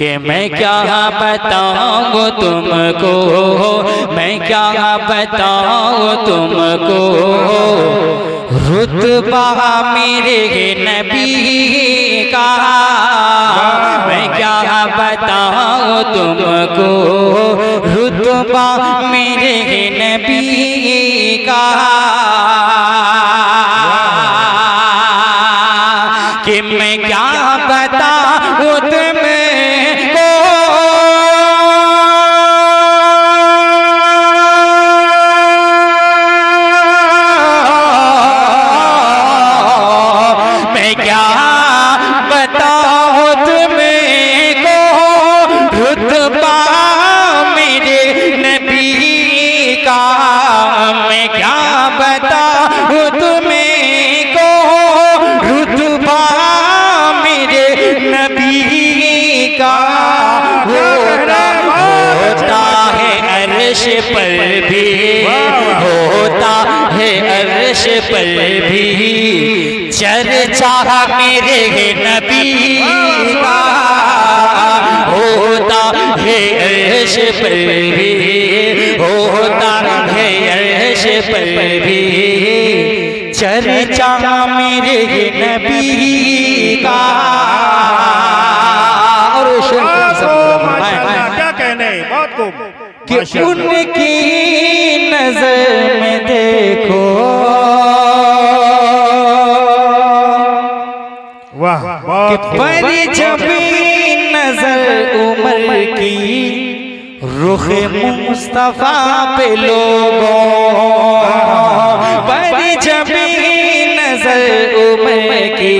कि मैं क्या बताऊँ तुमको, मैं क्या बताऊँ तुमको, रुतबा मेरे नबी का। मैं क्या बताऊँ तुमको, रुतबा मेरे नबी का। कि मैं क्या बताऊँ तुमको, मैं क्या बताऊँ तुमको, रुतबा मेरे नबी का। मैं क्या बताऊँ तुमको, रुतबा मेरे नबी का। होता है अर्श पर भी, होता है अर्श पर भी चर्चा मेरे नबी का। होता है अर्श पर भी, होता है अर्श पर भी चर्चा मेरे नबी का। और क्या कहने बहुत खूब कि उनकी नजर में देखो, वाह कि पर जब नजर उमर की रुख मुस्तफा पे लोगों, पर जब नजर उमर की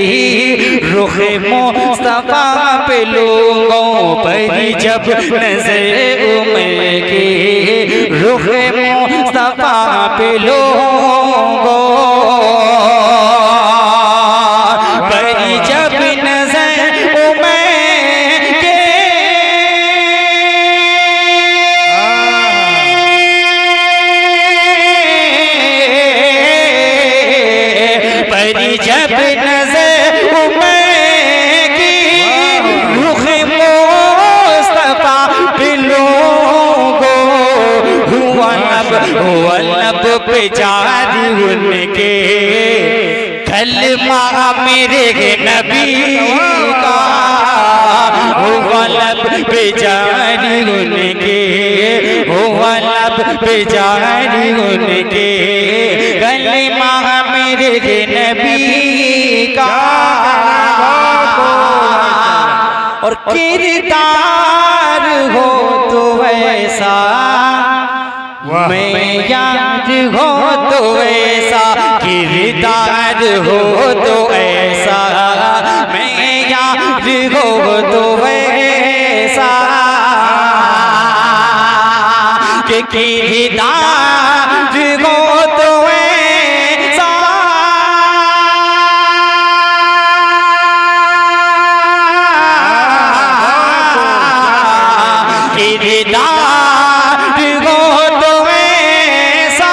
रुख मुस्तफा पे लोगों, पर जब नजर उमर की रुख मुस्तफा पे लोगों, पर जब नजर उमर के पर जब नजर उमर की रुख मुस्तफा पे लोगों, हुआ लब पे जारी उनके कलमा मेरे नबी का। हुआ लब पे जारी उनके, हुआ लब पे जारी उनके कलमा मेरे नबी का। और किरदार हो तो वैसा, मैं याद हो तो ऐसा, किरदार हो तो ऐसा, मैं याद हो तो वैसा, कि किरदार हो तो ऐसा, किरदार हो तो ऐसा,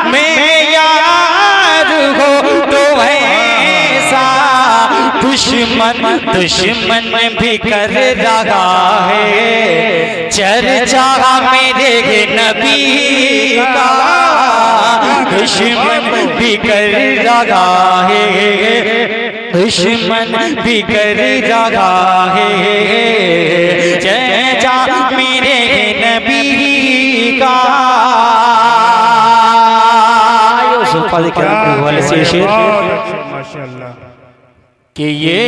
मैं यार हो तो ऐसा। दुश्मन भी कर रहा है चर्चा मेरे नबी का। दुश्मन भी कर रहा है, दुश्मन भी कर रहा है चर्चा मेरे नबी का। माशाअल्लाह कि ये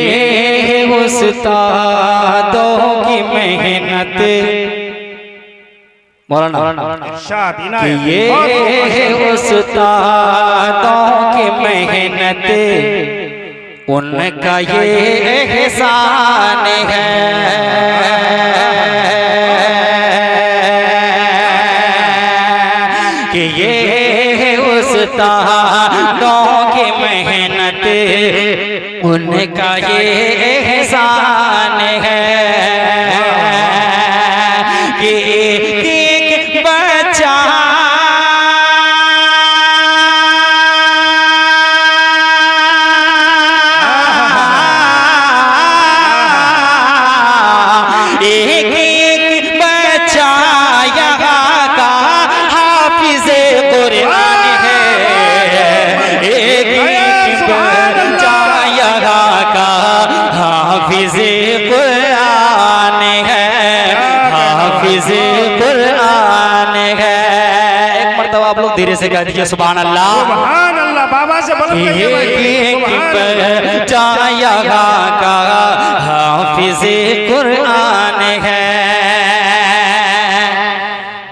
उस्तादों की मेहनत, मौलाना कि ये उस्तादों की मेहनत, उनका ये एहसान है। कि ये उस्तादों की मेहनत, उनका ये एहसान है। कि एक बच्चा हाफिज कुरान है। एक मर्तबा आप लोग धीरे से कह दीजिए सुभान अल्लाह। सुभान अल्लाह। बाबा से बुलंद कहिए भाई। सुभान अल्लाह। चाया का हाफिज कुरान है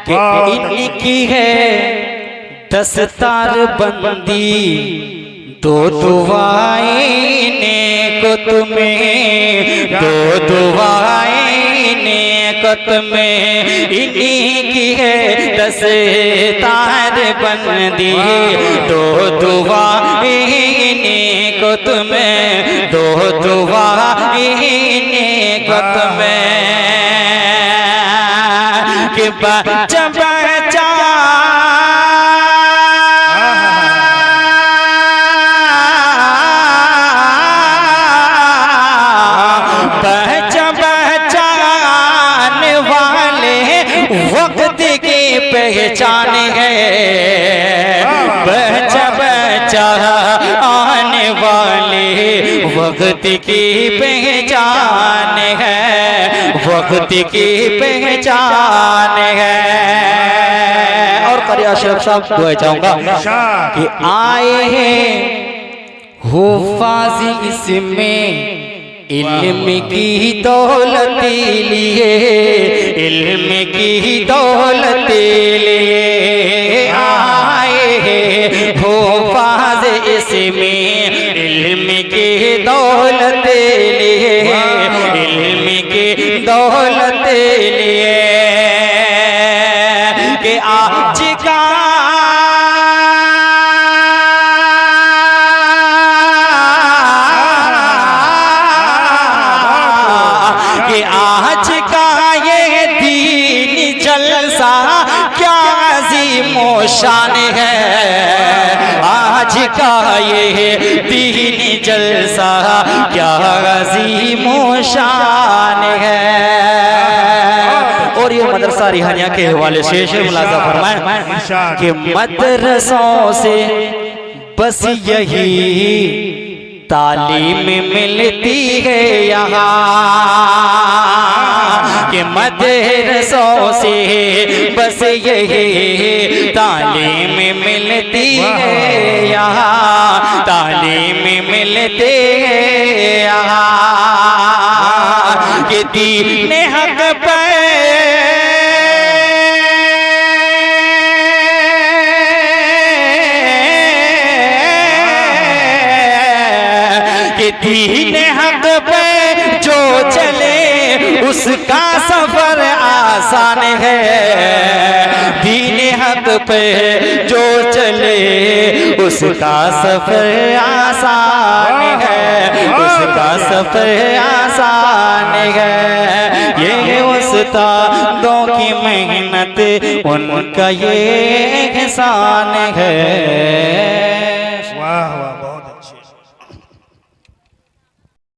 कि इनकी है दस्तार बंदी दो दुआएं नेक तुम्हें, दो दुआएं नेक तुम्हें, इन्हीं की है दस्तार बंदी दो दुआएं नेक तुम्हें, दो दुआएं नेक तुम्हें कि बच्चा बच्चा वक्त की पहचान है, बच्चा बच्चा आने वाले वक्त की पहचान है, वक्त की पहचान है। और करिया अशरफ साहब दुआ चाहूंगा कि आए हैं हुफ़ाज़ इसमें इल्म की दौलत लिए, इल्म की दौलत लिए आए हैं हुफ़ाज़ इसमें इल्म की दौलत लिए, इल्म की दौलत लिए कि आज का आज का ये दीन जलसा क्या अज़ीमो शान है, आज का ये दीन जलसा क्या अज़ीमो शान है। और ये मदरसा रिहानिया के हवाले से मुलाज़ा फरमाएं कि मदरसों से बस यही तालीम मिलती है यहाँ, कि मदरसों से बस यही तालीम मिलती है यहाँ, तालीम मिलती है यहाँ कि दीन हक पे दीन हक पे जो चले उसका सफर आसान है, दीन हक पे जो चले उसका सफर आसान है, उसका सफर आसान है। ये उस्तादों की मेहनत उनका ये एहसान है। वाह वाह।